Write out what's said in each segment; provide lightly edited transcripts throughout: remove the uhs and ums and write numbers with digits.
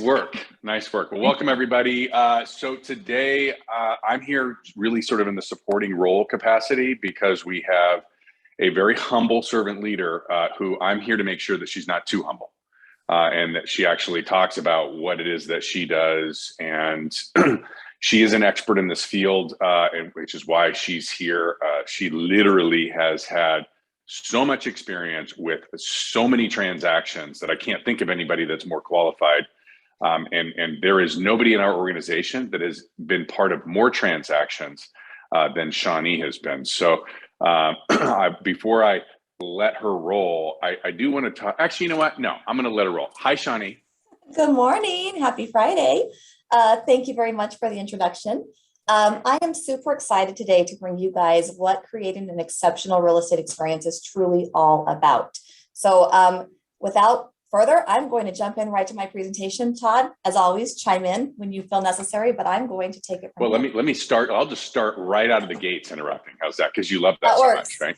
Work. Nice work. Well, welcome everybody. So today I'm here really sort of in the supporting role capacity because we have a very humble servant leader who I'm here to make sure that she's not too humble and that she actually talks about what it is that she does. And she is an expert in this field, and which is why she's here. She literally has had so much experience with so many transactions that I can't think of anybody that's more qualified. And there is nobody in our organization that has been part of more transactions than Shawnee has been. So before I let her roll, I do want to talk. Actually, you know what? No, I'm going to let her roll. Hi, Shawnee. Good morning. Happy Friday. Thank you very much for the introduction. I am super excited today to bring you guys what creating an exceptional real estate experience is truly all about. So without further, I'm going to jump in right to my presentation. Todd, as always, chime in when you feel necessary, but I'm going to take it from Well, here. let me start. I'll just start right out of the gates interrupting. How's that? Because you love that so much, right?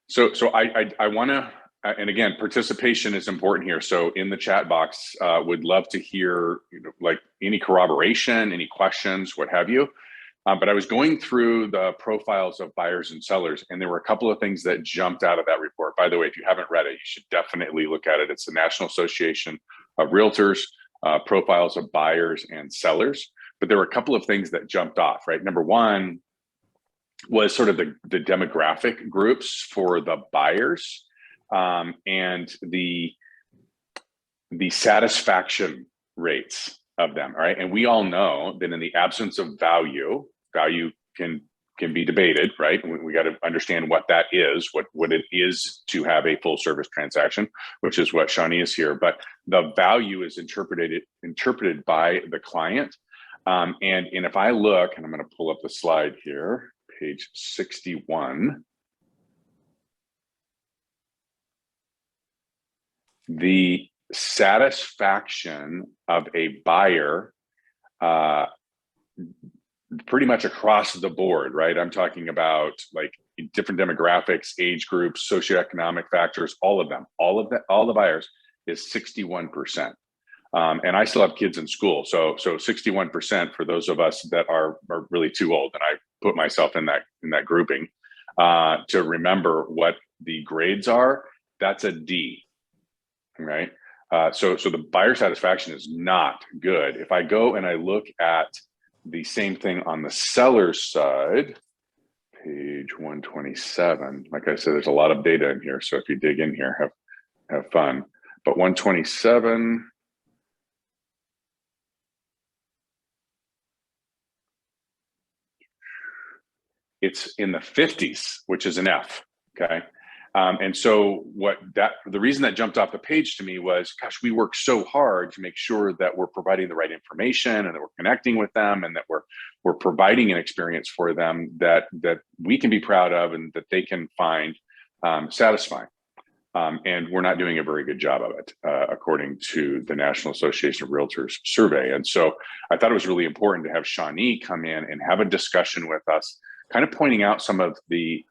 So I want to, and again, participation is important here. So in the chat box, would love to hear, like any corroboration, any questions, what have you. But I was going through the profiles of buyers and sellers, and there were a couple of things that jumped out of that report. By the way, if you haven't read it, you should definitely look at it. It's the National Association of Realtors, profiles of buyers and sellers. But there were a couple of things that jumped off, right? Number one was sort of the demographic groups for the buyers and the satisfaction rates of them, right? And we all know that in the absence of value can be debated, right? We got to understand what that is, what it is to have a full service transaction, which is what Shawnee is here. But the value is interpreted by the client. And if I look, and I'm going to pull up the slide here, page 61. The satisfaction of a buyer pretty much across the board, right? I'm talking about like different demographics, age groups, socioeconomic factors, all of them, all the buyers is 61%. And I still have kids in school. So 61% for those of us that are really too old, and I put myself in that grouping, to remember what the grades are, that's a D, right? So the buyer satisfaction is not good. If I go and I look at the same thing on the seller's side, page 127, like I said, there's a lot of data in here. So if you dig in here, have fun. But 127, it's in the 50s, which is an F, okay? And so the reason that jumped off the page to me was, gosh, we work so hard to make sure that we're providing the right information and that we're connecting with them and that we're providing an experience for them that we can be proud of and that they can find satisfying. And we're not doing a very good job of it, according to the National Association of Realtors survey. And so I thought it was really important to have Shawnee come in and have a discussion with us, kind of pointing out some of the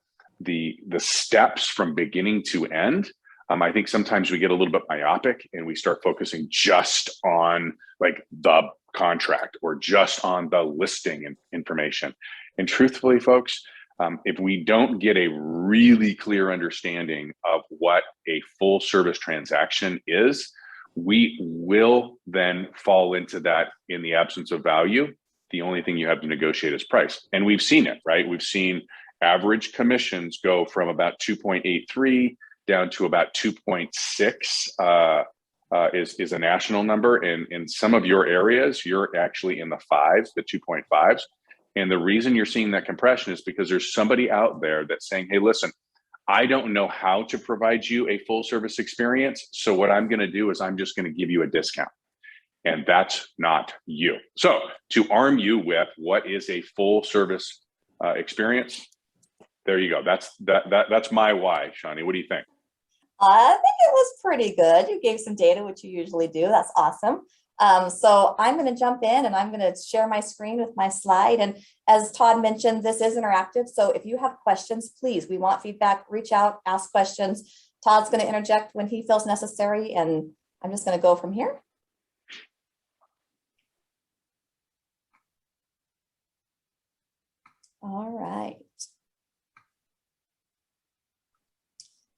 steps from beginning to end. I think sometimes we get a little bit myopic and we start focusing just on like the contract or just on the listing information. And truthfully, folks, if we don't get a really clear understanding of what a full service transaction is, we will then fall into that in the absence of value. The only thing you have to negotiate is price. And we've seen it, right? We've seen average commissions go from about 2.83 down to about 2.6 is a national number. And in some of your areas, you're actually in the fives, the 2.5s. And the reason you're seeing that compression is because there's somebody out there that's saying, hey, listen, I don't know how to provide you a full service experience. So what I'm going to do is I'm just going to give you a discount. And that's not you. So to arm you with what is a full service experience, there you go. That's my why, Shawnee. What do you think? I think it was pretty good. You gave some data, which you usually do. That's awesome. So I'm going to jump in and I'm going to share my screen with my slide. And as Todd mentioned, this is interactive. So if you have questions, please, we want feedback, reach out, ask questions. Todd's going to interject when he feels necessary. And I'm just going to go from here. All right.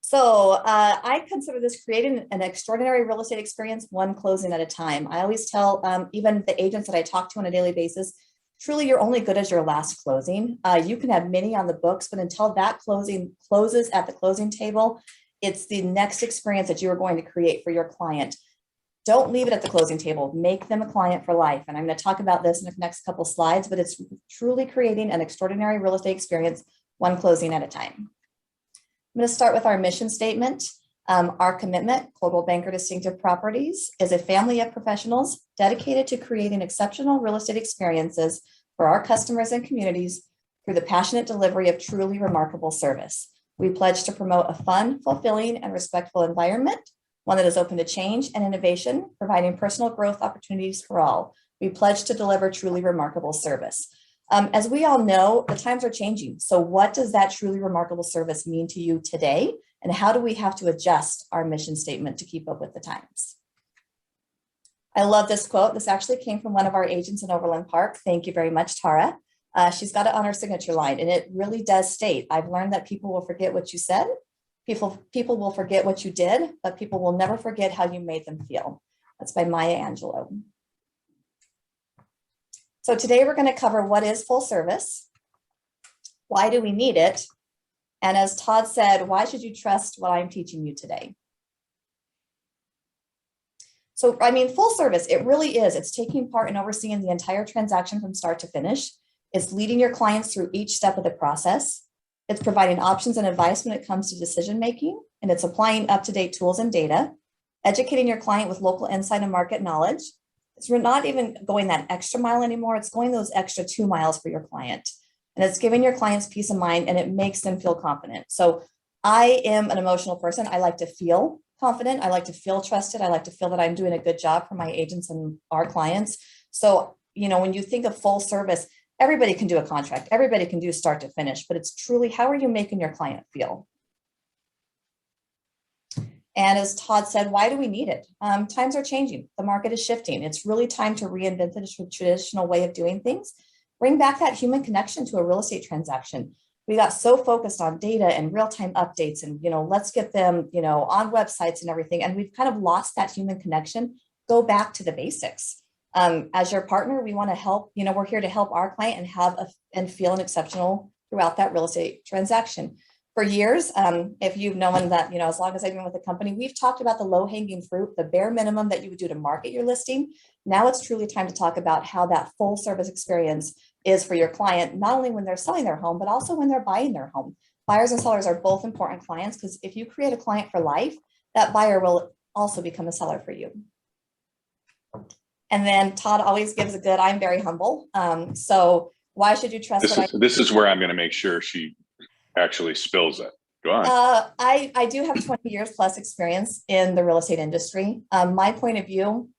So I consider this creating an extraordinary real estate experience, one closing at a time. I always tell even the agents that I talk to on a daily basis, truly you're only good as your last closing. You can have many on the books, but until that closing closes at the closing table, it's the next experience that you are going to create for your client. Don't leave it at the closing table. Make them a client for life. And I'm going to talk about this in the next couple slides, but it's truly creating an extraordinary real estate experience, one closing at a time. I'm going to start with our mission statement. Our commitment, Coldwell Banker Distinctive Properties, is a family of professionals dedicated to creating exceptional real estate experiences for our customers and communities through the passionate delivery of truly remarkable service. We pledge to promote a fun, fulfilling, and respectful environment, one that is open to change and innovation, providing personal growth opportunities for all. We pledge to deliver truly remarkable service. As we all know, the times are changing. So what does that truly remarkable service mean to you today? And how do we have to adjust our mission statement to keep up with the times? I love this quote. This actually came from one of our agents in Overland Park. Thank you very much, Tara. She's got it on her signature line, and it really does state, I've learned that people will forget what you said. People will forget what you did, but people will never forget how you made them feel. That's by Maya Angelou. So today we're going to cover what is full service, why do we need it, and as Todd said, why should you trust what I'm teaching you today? So, I mean, full service, it really is. It's taking part in overseeing the entire transaction from start to finish. It's leading your clients through each step of the process. It's providing options and advice when it comes to decision making, and it's applying up-to-date tools and data, educating your client with local insight and market knowledge. It's not even going that extra mile anymore. It's going those extra 2 miles for your client. And it's giving your clients peace of mind, and it makes them feel confident. So I am an emotional person. I like to feel confident. I like to feel trusted. I like to feel that I'm doing a good job for my agents and our clients. So, you know, when you think of full service, everybody can do a contract. Everybody can do start to finish, but it's truly, how are you making your client feel? And as Todd said, why do we need it? Times are changing. The market is shifting. It's really time to reinvent the traditional way of doing things. Bring back that human connection to a real estate transaction. We got so focused on data and real-time updates and, you know, let's get them, you know, on websites and everything. And we've kind of lost that human connection. Go back to the basics. As your partner, we want to help, you know, we're here to help our client and feel an exceptional throughout that real estate transaction. For years, if you've known that, you know, as long as I've been with the company, we've talked about the low-hanging fruit, the bare minimum that you would do to market your listing. Now it's truly time to talk about how that full service experience is for your client, not only when they're selling their home, but also when they're buying their home. Buyers and sellers are both important clients, because if you create a client for life, that buyer will also become a seller for you. And then Todd always gives a good, I'm very humble. So why should you trust this is where I'm going to make sure she actually spills it. Go on. I do have 20 years plus experience in the real estate industry. My point of view,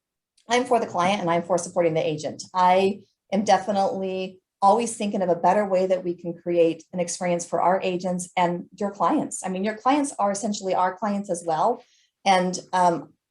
I'm for the client and I'm for supporting the agent. I am definitely always thinking of a better way that we can create an experience for our agents and your clients. I mean, your clients are essentially our clients as well. And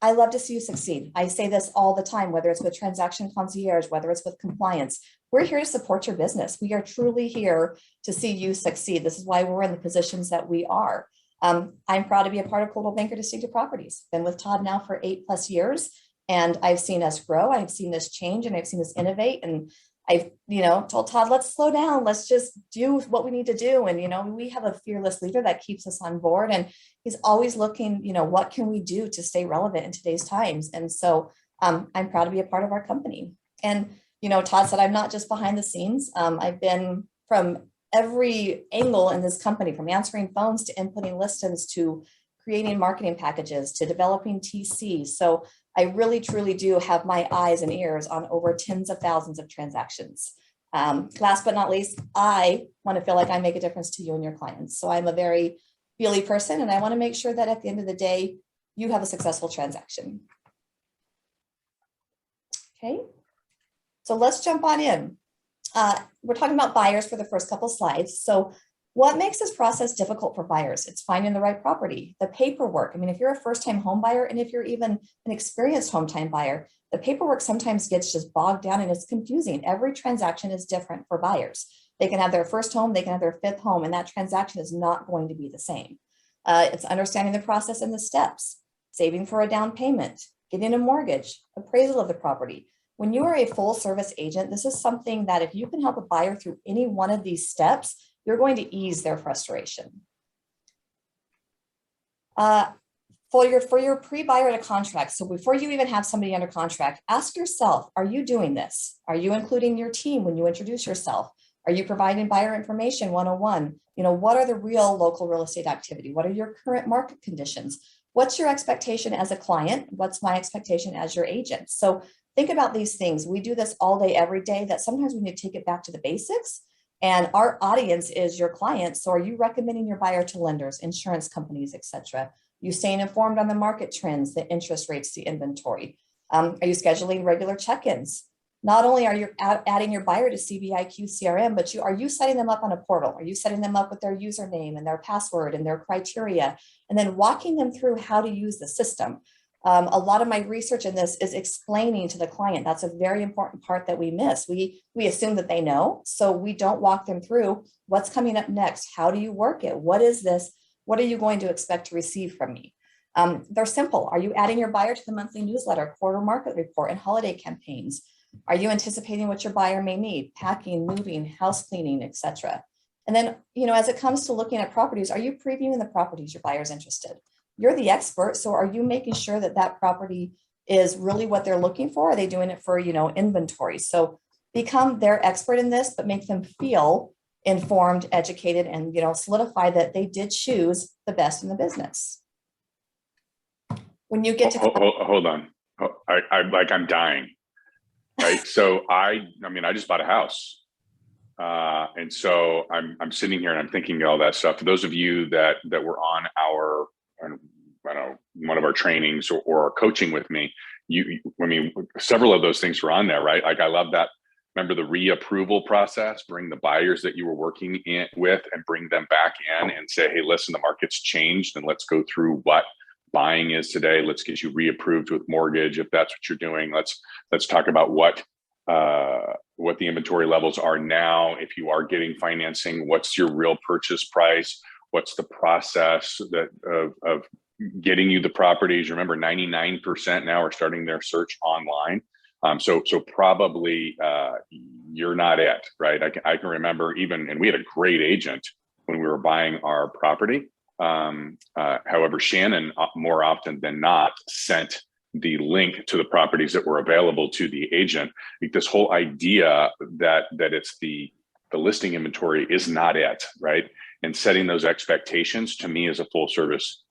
I love to see you succeed. I say this all the time, whether it's with transaction concierge, whether it's with compliance. We're here to support your business. We are truly here to see you succeed. This is why we're in the positions that we are. I'm proud to be a part of Coldwell Banker Distinctive Properties. Been with Todd now for 8+ years, and I've seen us grow. I've seen this change, and I've seen us innovate. And I've, you know, told Todd, let's slow down. Let's just do what we need to do. And, you know, we have a fearless leader that keeps us on board. And he's always looking, you know, what can we do to stay relevant in today's times? And so I'm proud to be a part of our company. And, you know, Todd said, I'm not just behind the scenes. I've been from every angle in this company, from answering phones to inputting listings to creating marketing packages to developing TC. So I really, truly do have my eyes and ears on over tens of thousands of transactions. Last but not least, I want to feel like I make a difference to you and your clients. So I'm a very feely person, and I want to make sure that at the end of the day, you have a successful transaction. Okay, so let's jump on in. We're talking about buyers for the first couple slides. So what makes this process difficult for buyers? It's finding the right property, the paperwork. I mean, if you're a first-time home buyer, and if you're even an experienced home-time buyer, the paperwork sometimes gets just bogged down and it's confusing. Every transaction is different for buyers. They can have their first home, they can have their fifth home, and that transaction is not going to be the same. It's understanding the process and the steps, saving for a down payment, getting a mortgage, appraisal of the property. When you are a full service agent, this is something that if you can help a buyer through any one of these steps, you're going to ease their frustration. For your pre-buyer to contract, so before you even have somebody under contract, ask yourself, are you doing this? Are you including your team when you introduce yourself? Are you providing buyer information 101? What are the real local real estate activity? What are your current market conditions? What's your expectation as a client? What's my expectation as your agent? So think about these things. We do this all day, every day, that sometimes we need to take it back to the basics. And our audience is your clients. So are you recommending your buyer to lenders, insurance companies, etc.? You staying informed on the market trends, the interest rates, the inventory? Are you scheduling regular check-ins? Not only are you adding your buyer to CBIQ CRM, but are you setting them up on a portal? Are you setting them up with their username and their password and their criteria, and then walking them through how to use the system? A lot of my research in this is explaining to the client. That's a very important part that we miss. We assume that they know, so we don't walk them through what's coming up next. How do you work it? What is this? What are you going to expect to receive from me? They're simple. Are you adding your buyer to the monthly newsletter, quarter market report, and holiday campaigns? Are you anticipating what your buyer may need? Packing, moving, house cleaning, etc. And then, as it comes to looking at properties, are you previewing the properties your buyer's interested? You're the expert, so are you making sure that that property is really what they're looking for? Are they doing it for, inventory? So become their expert in this, but make them feel informed, educated, and, solidify that they did choose the best in the business. When you get to hold on, I'm dying. Right. So I just bought a house. And so I'm sitting here and I'm thinking all that stuff. For those of you that were on one of our trainings or coaching with me, several of those things were on there, right? Like I love that. Remember the reapproval process, bring the buyers that you were working with and bring them back in and say, hey, listen, the market's changed and let's go through what buying is today. Let's get you reapproved with mortgage. If that's what you're doing, let's talk about what the inventory levels are now. If you are getting financing, what's your real purchase price? What's the process of getting you the properties? Remember, 99% now are starting their search online. So probably you're not it, right? I can remember and we had a great agent when we were buying our property. However, Shannon more often than not sent the link to the properties that were available to the agent. Like this whole idea that it's the listing inventory is not it, right? And setting those expectations to me is a full service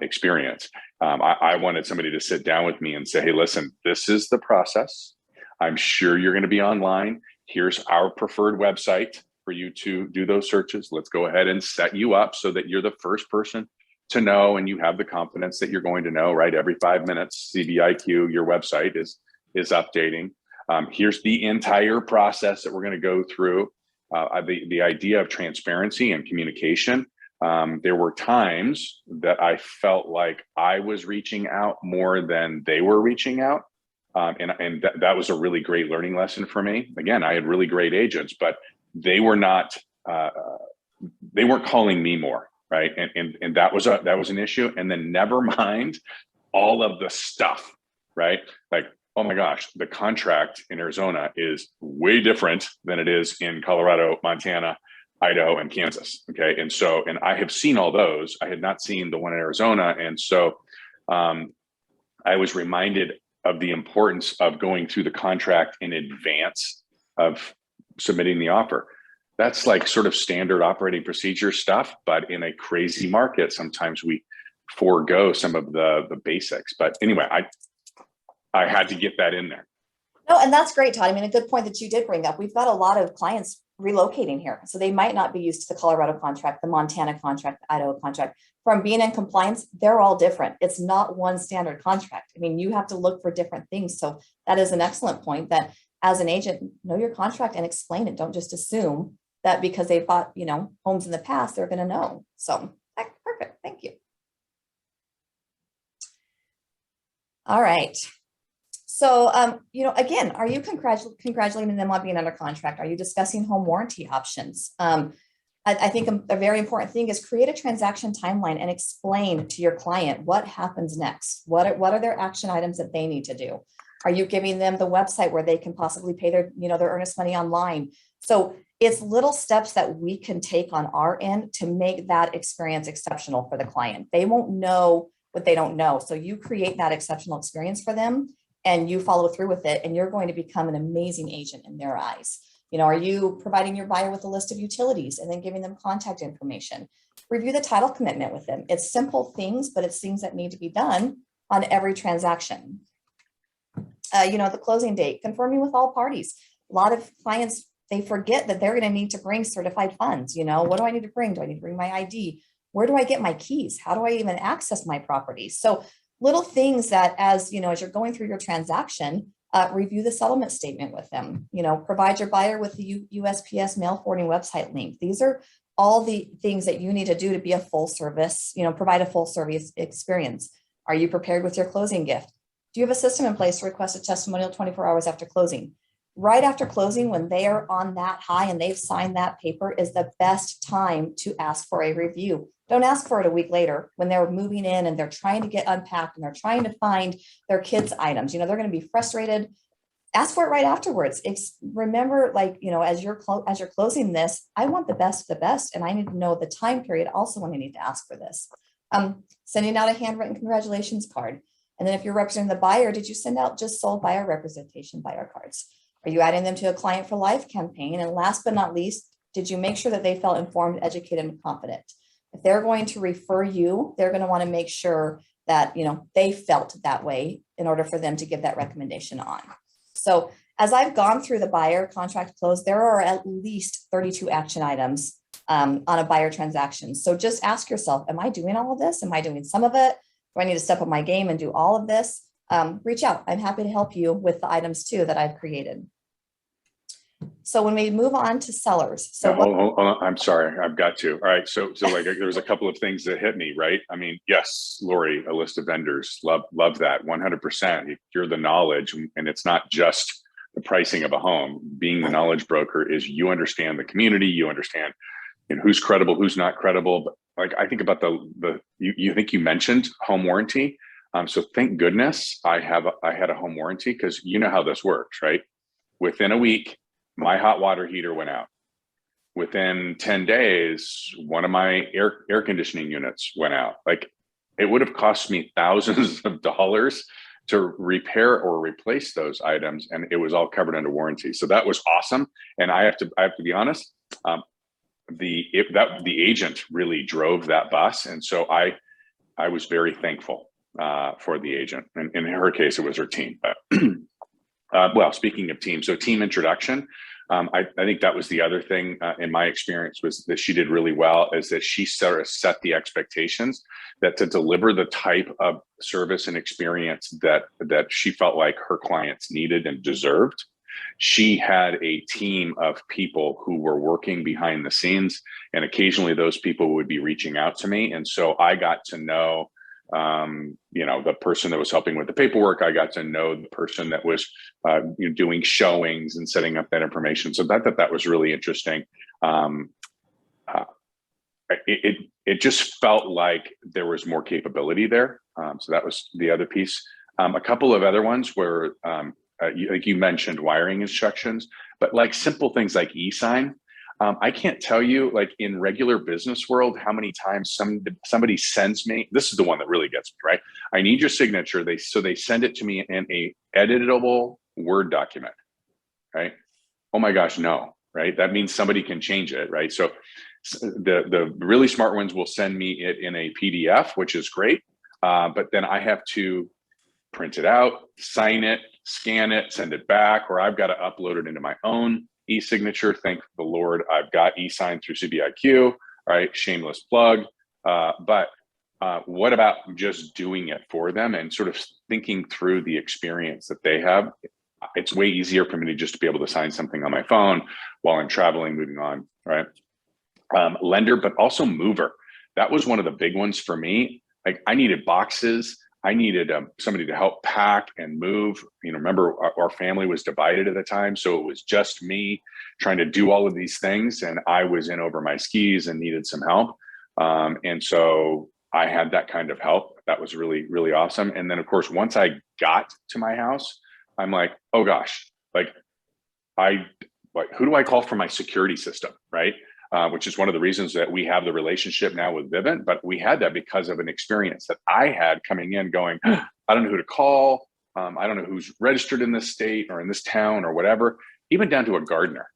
experience. I wanted somebody to sit down with me and say, hey, listen, this is the process. I'm sure you're going to be online. Here's our preferred website for you to do those searches. Let's go ahead and set you up so that you're the first person to know and you have the confidence that you're going to know, right? Every 5 minutes, CBIQ, your website is updating. Here's the entire process that we're going to go through. The idea of transparency and communication. There were times that I felt like I was reaching out more than they were reaching out. And that was a really great learning lesson for me. Again, I had really great agents, but they were not, they weren't calling me more, right? And that was an issue. And then never mind all of the stuff, right? Like, oh my gosh, the contract in Arizona is way different than it is in Colorado, Montana, Idaho, and Kansas. Okay. And I have seen all those. I had not seen the one in Arizona. And so I was reminded of the importance of going through the contract in advance of submitting the offer. That's like sort of standard operating procedure stuff, but in a crazy market, sometimes we forego some of the basics. But anyway, I had to get that in there. No, and that's great, Todd. I mean, a good point that you did bring up. We've got a lot of clients relocating here. So they might not be used to the Colorado contract, the Montana contract, the Idaho contract. From being in compliance, they're all different. It's not one standard contract. I mean, you have to look for different things. So that is an excellent point that as an agent, know your contract and explain it. Don't just assume that because they bought, homes in the past, they're going to know. So perfect. Thank you. All right. So, again, are you congratulating them on being under contract? Are you discussing home warranty options? I think a very important thing is create a transaction timeline and explain to your client what happens next. What are their action items that they need to do? Are you giving them the website where they can possibly pay their earnest money online? So it's little steps that we can take on our end to make that experience exceptional for the client. They won't know what they don't know. So you create that exceptional experience for them and you follow through with it, and you're going to become an amazing agent in their eyes. Are you providing your buyer with a list of utilities and then giving them contact information? Review the title commitment with them. It's simple things, but it's things that need to be done on every transaction. The closing date, confirming with all parties. A lot of clients, they forget that they're going to need to bring certified funds. What do I need to bring? Do I need to bring my ID? Where do I get my keys? How do I even access my property? So little things that as you're going through your transaction, review the settlement statement with them, provide your buyer with the USPS mail forwarding website link. These are all the things that you need to do to be a full service, provide a full service experience. Are you prepared with your closing gift? Do you have a system in place to request a testimonial 24 hours after closing? Right after closing, when they are on that high and they've signed that paper, is the best time to ask for a review. Don't ask for it a week later when they're moving in and they're trying to get unpacked and they're trying to find their kids' items. They're going to be frustrated. Ask for it right afterwards. Remember, as you're closing this, I want the best of the best, and I need to know the time period also when I need to ask for this. Sending out a handwritten congratulations card. And then if you're representing the buyer, did you send out just sold buyer representation buyer cards? Are you adding them to a client for life campaign? And last but not least, did you make sure that they felt informed, educated, and confident? If they're going to refer you, they're going to want to make sure that, they felt that way in order for them to give that recommendation on. So as I've gone through the buyer contract close, there are at least 32 action items on a buyer transaction. So just ask yourself, am I doing all of this? Am I doing some of it? Do I need to step up my game and do all of this? Reach out. I'm happy to help you with the items too that I've created. So when we move on to sellers, so hold on. I'm sorry, I've got to. All right, so there was a couple of things that hit me, right? I mean, yes, Lori, a list of vendors, love that 100%. You're the knowledge, and it's not just the pricing of a home. Being the knowledge broker is you understand the community, you understand who's credible, who's not credible. But I think about you think you mentioned home warranty. So thank goodness I had a home warranty, because you know how this works, right? Within a week, my hot water heater went out. Within 10 days, one of my air conditioning units went out. It would have cost me thousands of dollars to repair or replace those items, and it was all covered under warranty. So that was awesome. And I have to be honest, the agent really drove that bus, and so I was very thankful for the agent. And in her case, it was her team. But well, speaking of team, so team introduction. I think that was the other thing in my experience was that she did really well, is that she sort of set the expectations that to deliver the type of service and experience that she felt like her clients needed and deserved. She had a team of people who were working behind the scenes, and occasionally those people would be reaching out to me. And so I got to know the person that was helping with the paperwork. I got to know the person that was doing showings and setting up that information. So that was really interesting. It just felt like there was more capability there. So that was the other piece. A couple of other ones were, like you mentioned, wiring instructions, but like simple things like e-sign. I can't tell you, like in regular business world, how many times somebody sends me, this is the one that really gets me, right? I need your signature. So they send it to me in a editable Word document, right? Oh my gosh, no, right? That means somebody can change it, right? So the really smart ones will send me it in a PDF, which is great. But then I have to print it out, sign it, scan it, send it back, or I've got to upload it into my own e-signature. Thank the Lord, I've got e-sign through CBIQ. All right, shameless plug. But what about just doing it for them and sort of thinking through the experience that they have? It's way easier for me to just be able to sign something on my phone while I'm traveling, moving on, right? Lender, but also mover. That was one of the big ones for me. Like I needed boxes. I needed somebody to help pack and move. Remember our family was divided at the time. So it was just me trying to do all of these things. And I was in over my skis and needed some help. And so I had that kind of help. That was really, really awesome. And then of course, once I got to my house, I'm like, oh gosh, who do I call for my security system, right? Which is one of the reasons that we have the relationship now with Vivint, but we had that because of an experience that I had coming in going, I don't know who to call. I don't know who's registered in this state or in this town or whatever, even down to a gardener.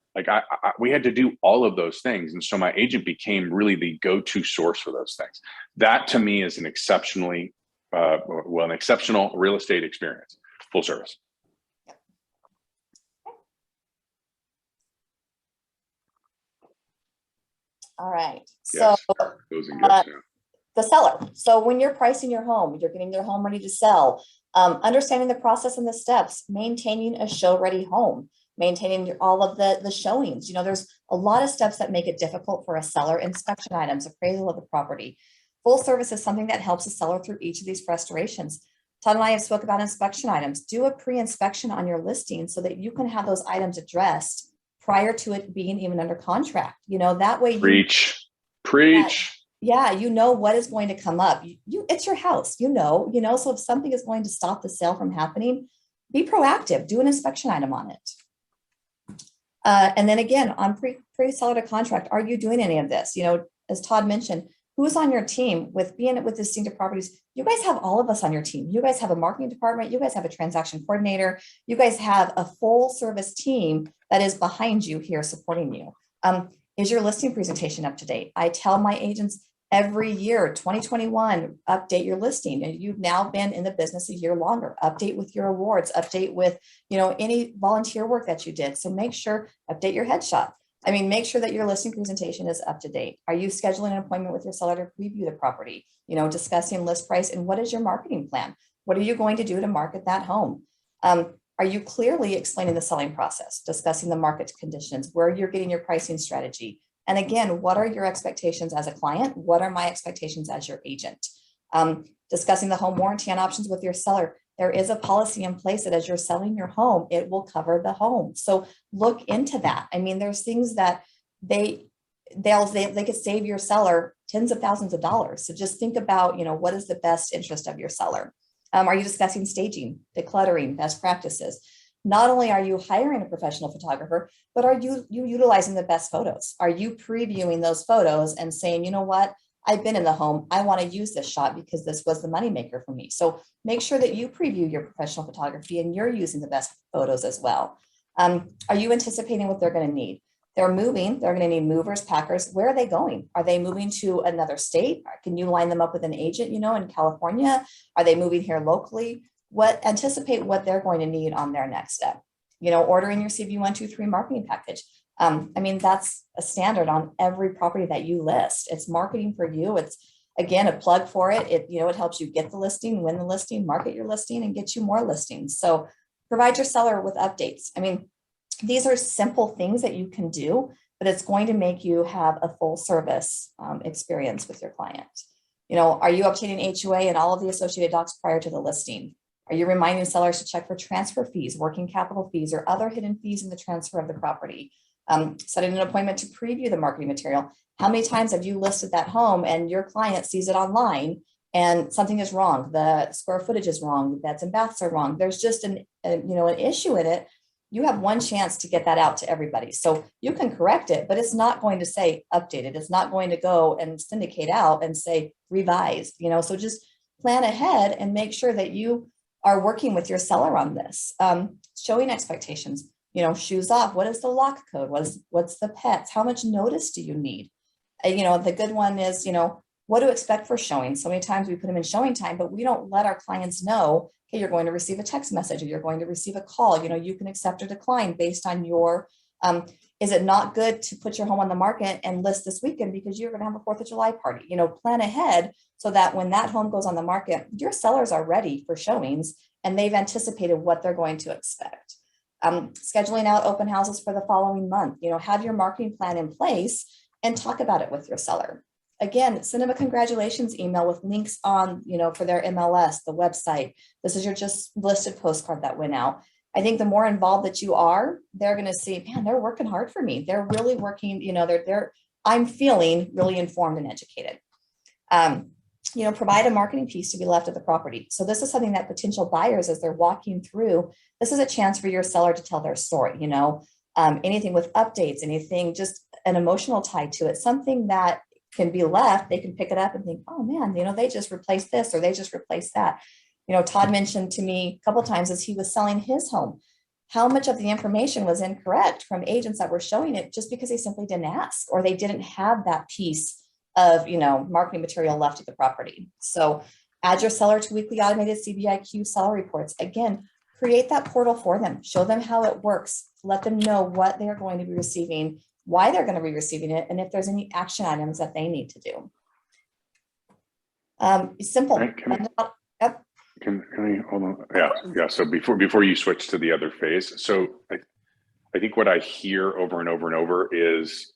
We had to do all of those things. And so my agent became really the go-to source for those things. That to me is an exceptional real estate experience, full service. All right. Yes. So the seller. So when you're pricing your home, you're getting your home ready to sell, understanding the process and the steps, maintaining a show-ready home, maintaining all of the showings. There's a lot of steps that make it difficult for a seller. Inspection items, appraisal of the property. Full service is something that helps a seller through each of these frustrations. Todd and I have spoke about inspection items. Do a pre-inspection on your listing so that you can have those items addressed prior to it being even under contract. That way preach. Yeah, what is going to come up. It's your house, so if something is going to stop the sale from happening, be proactive, do an inspection item on it. And then again, on pre-seller to contract, are you doing any of this? As Todd mentioned, who's on your team with distinctive properties? You guys have all of us on your team. You guys have a marketing department. You guys have a transaction coordinator. You guys have a full service team that is behind you here supporting you. Is your listing presentation up to date? I tell my agents every year, 2021, update your listing. And you've now been in the business a year longer. Update with your awards, update with, any volunteer work that you did. So make sure, update your headshot. Make sure that your listing presentation is up to date. Are you scheduling an appointment with your seller to preview the property, discussing list price, and what is your marketing plan? What are you going to do to market that home? Are you clearly explaining the selling process, discussing the market conditions, where you're getting your pricing strategy? And again, what are your expectations as a client? What are my expectations as your agent? Discussing the home warranty and options with your seller. There is a policy in place that as you're selling your home, it will cover the home. So look into that. There's things that they could save your seller tens of thousands of dollars. So just think about, what is the best interest of your seller? Are you discussing staging, decluttering, best practices? Not only are you hiring a professional photographer, but are you utilizing the best photos? Are you previewing those photos and saying, you know what? I've been in the home. I want to use this shot because this was the moneymaker for me. So make sure that you preview your professional photography and you're using the best photos as well. Are you anticipating what they're going to need? They're moving. They're going to need movers, packers. Where are they going? Are they moving to another state? Can you line them up with an agent, in California? Are they moving here locally? Anticipate what they're going to need on their next step. Ordering your CV123 marketing package. That's a standard on every property that you list. It's marketing for you. It's, again, a plug for it. It helps you get the listing, win the listing, market your listing, and get you more listings. So provide your seller with updates. These are simple things that you can do, but it's going to make you have a full service experience with your client. Are you obtaining HOA and all of the associated docs prior to the listing? Are you reminding sellers to check for transfer fees, working capital fees, or other hidden fees in the transfer of the property? Setting an appointment to preview the marketing material. How many times have you listed that home and your client sees it online and something is wrong? The square footage is wrong. The beds and baths are wrong. There's just an issue in it. You have one chance to get that out to everybody. So you can correct it, but it's not going to say updated. It's not going to go and syndicate out and say revised, so just plan ahead and make sure that you are working with your seller on this. Showing expectations, shoes off. What is the lock code? What's the pets? How much notice do you need? The good one is, what to expect for showing. So many times we put them in showing time, but we don't let our clients know, okay, you're going to receive a text message or you're going to receive a call. You can accept or decline based on your, is it not good to put your home on the market and list this weekend because you're going to have a 4th of July party? Plan ahead so that when that home goes on the market, your sellers are ready for showings and they've anticipated what they're going to expect. Scheduling out open houses for the following month, have your marketing plan in place and talk about it with your seller. again, send them a congratulations email with links on, for their MLS, the website. This is your just listed postcard that went out. I think the more involved that you are, they're going to see, man, they're working hard for me. They're really working, I'm feeling really informed and educated. Provide a marketing piece to be left at the property. So this is something that potential buyers, as they're walking through, this is a chance for your seller to tell their story, anything with updates, anything, just an emotional tie to it, something that can be left, they can pick it up and think, oh man, they just replaced this or they just replaced that. Todd mentioned to me a couple of times as he was selling his home, how much of the information was incorrect from agents that were showing it just because they simply didn't ask, or they didn't have that piece of, marketing material left at the property. So add your seller to weekly automated CBIQ seller reports. Again, create that portal for them, show them how it works, let them know what they're going to be receiving, why they're going to be receiving it, and if there's any action items that they need to do. Simple. Right, can I hold on? Yeah. So before you switch to the other phase, so I think what I hear over and over and over is,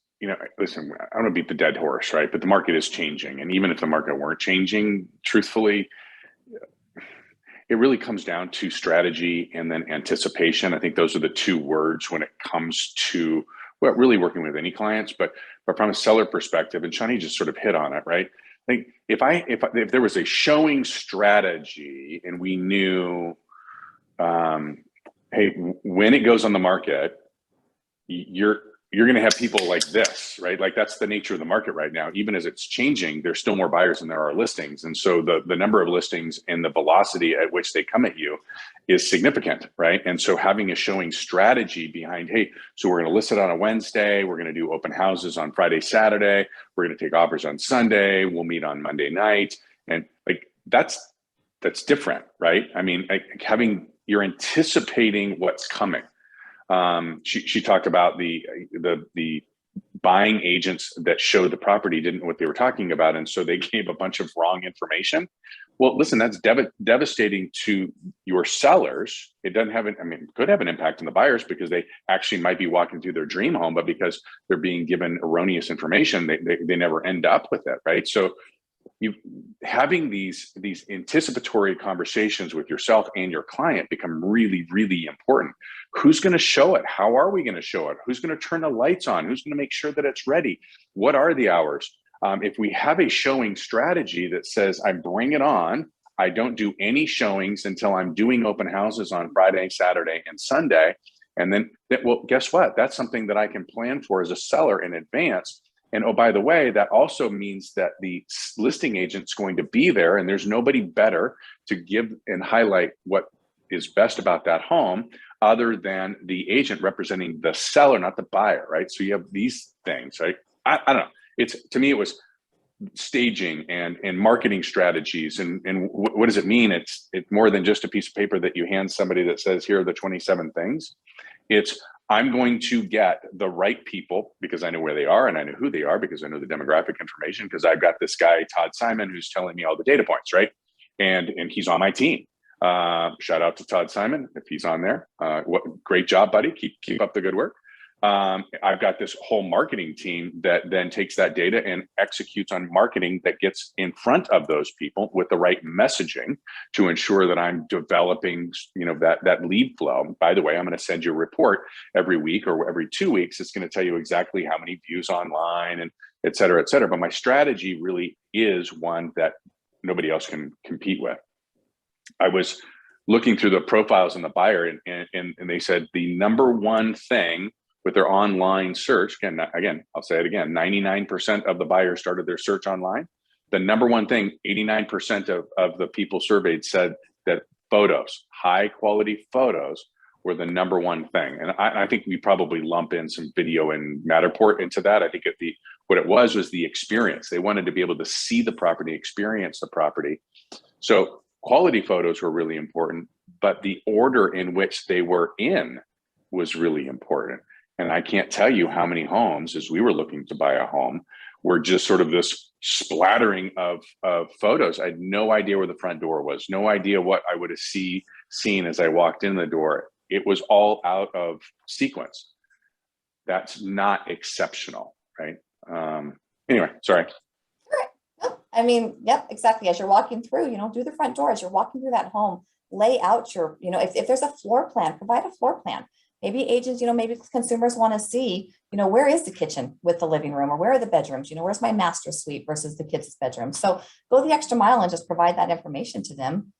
listen, I don't want to beat the dead horse, right? But the market is changing, and even if the market weren't changing, truthfully, it really comes down to strategy and then anticipation. I think those are the two words when it comes to really working with any clients, but from a seller perspective, and Shawnee just sort of hit on it, right? I think if there was a showing strategy and we knew, hey, when it goes on the market, you're going to have people like this, right? Like that's the nature of the market right now. Even as it's changing, there's still more buyers than there are listings. And so the number of listings and the velocity at which they come at you is significant, right? And so having a showing strategy behind, hey, so we're going to list it on a Wednesday. We're going to do open houses on Friday, Saturday. We're going to take offers on Sunday. We'll meet on Monday night. And like, that's different, right? I mean, you're anticipating what's coming. She talked about the buying agents that showed the property didn't know what they were talking about, and so they gave a bunch of wrong information. Well, listen, that's devastating to your sellers. It doesn't have could have an impact on the buyers because they actually might be walking through their dream home, but because they're being given erroneous information, they never end up with it, right? So having these anticipatory conversations with yourself and your client become really, really important. Who's going to show it? How are we going to show it? Who's going to turn the lights on? Who's going to make sure that it's ready? What are the hours? If we have a showing strategy that says, I bring it on, I don't do any showings until I'm doing open houses on Friday, Saturday, and Sunday. And then, well, guess what? That's something that I can plan for as a seller in advance. And oh, by the way, that also means that the listing agent's going to be there, and there's nobody better to give and highlight what is best about that home other than the agent representing the seller, not the buyer, right? So you have these things, right? I don't know. To me, it was staging and marketing strategies. And what does it mean? It's more than just a piece of paper that you hand somebody that says, here are the 27 things. It's, I'm going to get the right people because I know where they are and I know who they are because I know the demographic information because I've got this guy, Todd Simon, who's telling me all the data points, right? And he's on my team. Shout out to Todd Simon if he's on there. Great job, buddy. Keep up the good work. I've got this whole marketing team that then takes that data and executes on marketing that gets in front of those people with the right messaging to ensure that I'm developing, that lead flow. By the way, I'm going to send you a report every week or every 2 weeks. It's going to tell you exactly how many views online and et cetera, et cetera. But my strategy really is one that nobody else can compete with. I was looking through the profiles in the buyer and they said the number one thing with their online search, again, I'll say it again, 99% of the buyers started their search online. The number one thing, 89% of the people surveyed said that photos, high quality photos, were the number one thing. And I think we probably lump in some video and Matterport into that. I think what it was the experience. They wanted to be able to see the property, experience the property. So quality photos were really important, but the order in which they were in was really important. And I can't tell you how many homes, as we were looking to buy a home, were just sort of this splattering of photos. I had no idea where the front door was, no idea what I would have seen as I walked in the door. It was all out of sequence. That's not exceptional, right? Anyway, sorry. I mean, yep, exactly. As you're walking through, do the front door. As you're walking through that home, lay out your, if there's a floor plan, provide a floor plan. Maybe agents, maybe consumers want to see, where is the kitchen with the living room, or where are the bedrooms? Where's my master suite versus the kids' bedroom? So go the extra mile and just provide that information to them,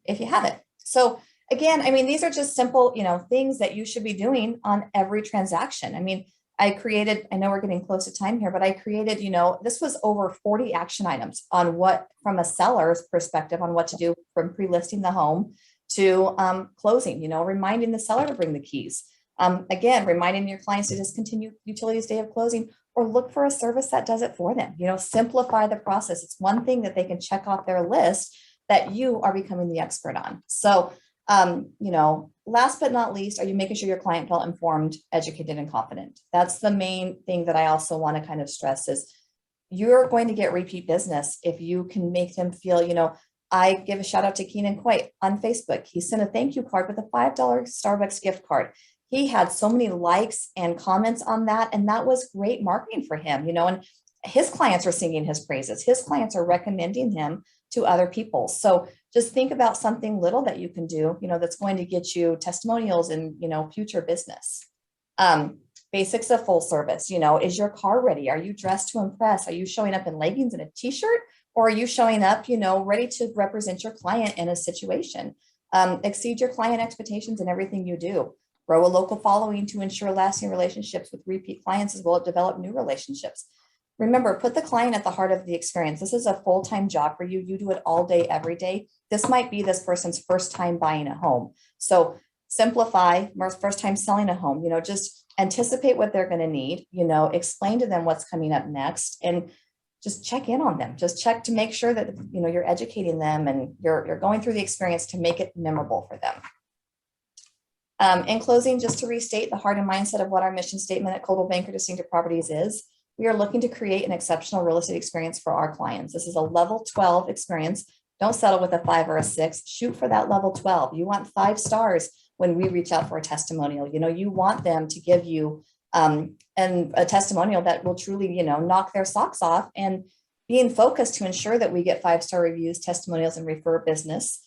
if you have it. So again, I mean, these are just simple, things that you should be doing on every transaction. I mean, I know we're getting close to time here, but I created, this was over 40 action items on what, from a seller's perspective, on what to do from pre-listing the home to closing, reminding the seller to bring the keys. Again, reminding your clients to discontinue utilities day of closing, or look for a service that does it for them. Simplify the process. It's one thing that they can check off their list that you are becoming the expert on. So, last but not least, are you making sure your client felt informed, educated, and confident? That's the main thing that I also want to kind of stress is you're going to get repeat business if you can make them feel, I give a shout out to Keenan Quite on Facebook. He sent a thank you card with a $5 Starbucks gift card. He had so many likes and comments on that. And that was great marketing for him, and his clients are singing his praises. His clients are recommending him to other people. So just think about something little that you can do, that's going to get you testimonials and, future business. Basics of full service, is your car ready? Are you dressed to impress? Are you showing up in leggings and a t-shirt? Or are you showing up, ready to represent your client in a situation? Exceed your client expectations in everything you do. Grow a local following to ensure lasting relationships with repeat clients as well as develop new relationships. Remember, put the client at the heart of the experience. This is a full-time job for you. You do it all day, every day. This might be this person's first time buying a home. So simplify, first time selling a home, just anticipate what they're going to need, explain to them what's coming up next, and just check in on them. Just check to make sure that, you're educating them and you're going through the experience to make it memorable for them. In closing, just to restate the heart and mindset of what our mission statement at Coldwell Banker Distinctive Properties is, we are looking to create an exceptional real estate experience for our clients. This is a level 12 experience. Don't settle with a 5 or a 6. Shoot for that level 12. You want 5 stars when we reach out for a testimonial. You want them to give you and a testimonial that will truly, knock their socks off, and being focused to ensure that we get 5-star reviews, testimonials, and refer business.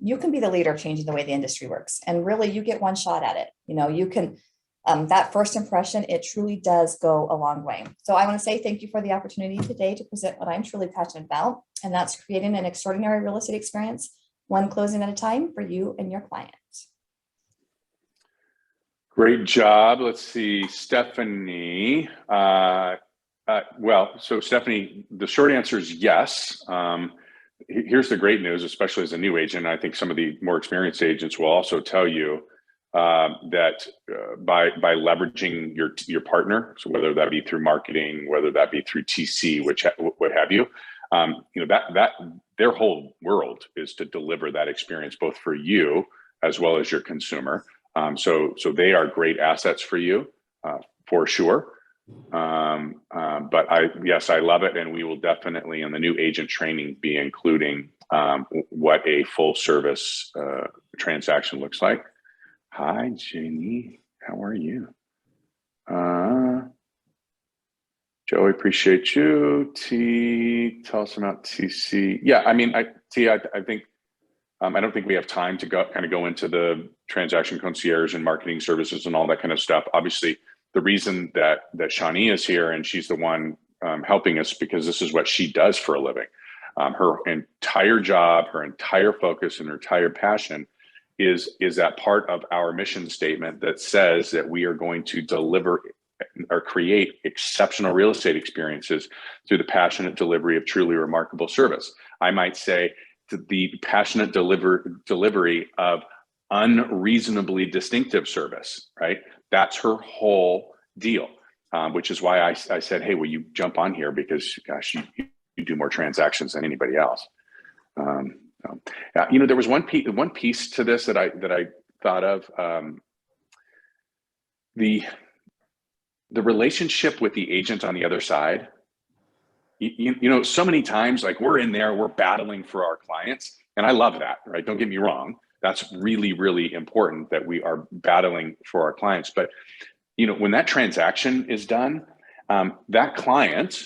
You can be the leader of changing the way the industry works. And really, you get one shot at it. You can, that first impression, it truly does go a long way. So I want to say thank you for the opportunity today to present what I'm truly passionate about, and that's creating an extraordinary real estate experience, one closing at a time for you and your client. Great job. Let's see, Stephanie. So Stephanie, the short answer is yes. Here's the great news, especially as a new agent. I think some of the more experienced agents will also tell you that by leveraging your partner, so whether that be through marketing, whether that be through TC, what have you, that their whole world is to deliver that experience both for you as well as your consumer. So they are great assets for you, for sure. But I love it. And we will definitely in the new agent training be including what a full service transaction looks like. Hi, Jenny. How are you? Joey, appreciate you. T, tell us about TC. Yeah, I mean, I think I don't think we have time to go into the transaction concierge and marketing services and all that kind of stuff. Obviously, the reason that Shawnee is here and she's the one helping us because this is what she does for a living. Her entire job, her entire focus, and her entire passion is that part of our mission statement that says that we are going to deliver or create exceptional real estate experiences through the passionate delivery of truly remarkable service. I might say the passionate delivery of unreasonably distinctive service, right? That's her whole deal, which is why I said, hey, will you jump on here? Because gosh, you do more transactions than anybody else. There was one piece to this that I thought of. The relationship with the agent on the other side. So many times, like we're in there, we're battling for our clients, and I love that, right? Don't get me wrong. That's really, really important that we are battling for our clients. But, when that transaction is done, that client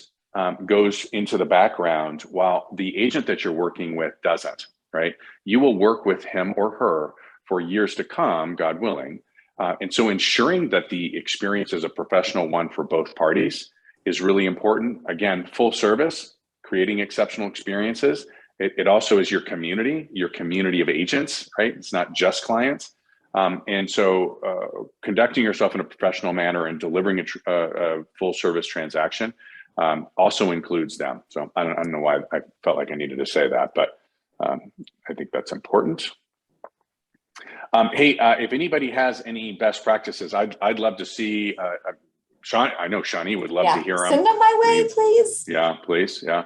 goes into the background while the agent that you're working with doesn't, right? You will work with him or her for years to come, God willing. And so ensuring that the experience is a professional one for both parties is really important. Again, full service, creating exceptional experiences. It also is your community of agents, right? It's not just clients. And so conducting yourself in a professional manner and delivering a full service transaction also includes them. So I don't know why I felt like I needed to say that, but I think that's important. Hey, if anybody has any best practices, I'd love to see. Shawnee, I know Shawnee would love to hear them. Send them my way, please. Yeah, please. Yeah,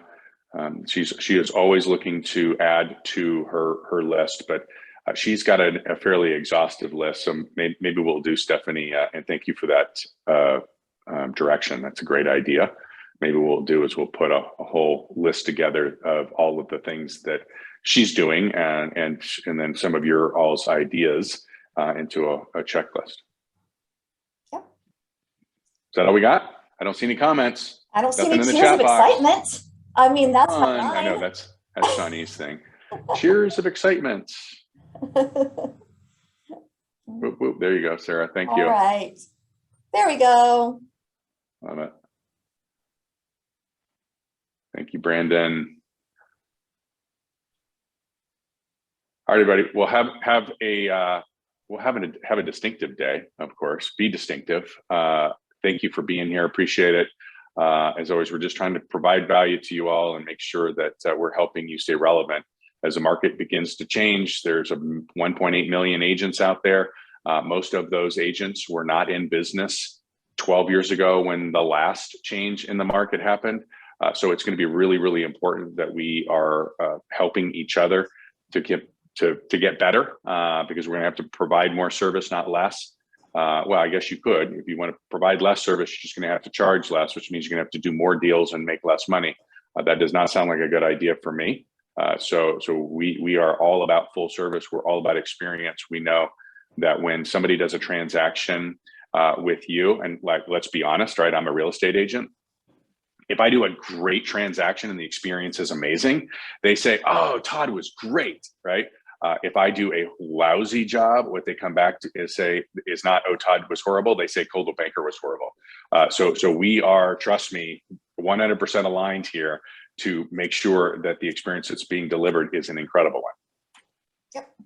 she is always looking to add to her list, but she's got a fairly exhaustive list. So maybe we'll do, Stephanie. And thank you for that direction. That's a great idea. Maybe what we'll do is we'll put a whole list together of all of the things that she's doing, and then some of your all's ideas into a checklist. Yep. Is that all we got? I don't see any comments. I don't see any cheers of excitement. I mean, that's my line. I know that's Shawnee's thing. Cheers of excitement. Whoop, whoop. There you go, Sarah. Thank you. All right. There we go. Love it. Thank you, Brandon. All right, everybody. We'll have a distinctive day, of course. Be distinctive. Thank you for being here. Appreciate it. As always, we're just trying to provide value to you all and make sure that we're helping you stay relevant as the market begins to change. There's 1.8 million agents out there. Most of those agents were not in business 12 years ago when the last change in the market happened. So it's going to be really, really important that we are helping each other to get better, because we're going to have to provide more service, not less. Well, I guess you could. If you want to provide less service, you're just going to have to charge less, which means you're going to have to do more deals and make less money. That does not sound like a good idea for me. So we are all about full service. We're all about experience. We know that when somebody does a transaction with you, and like, let's be honest, right? I'm a real estate agent. If I do a great transaction and the experience is amazing, they say, "Oh, Todd was great," right? If I do a lousy job, what they come back to is say is not, "Oh, Todd was horrible." They say Coldwell Banker was horrible. So we are, trust me, 100% aligned here to make sure that the experience that's being delivered is an incredible one. Yep.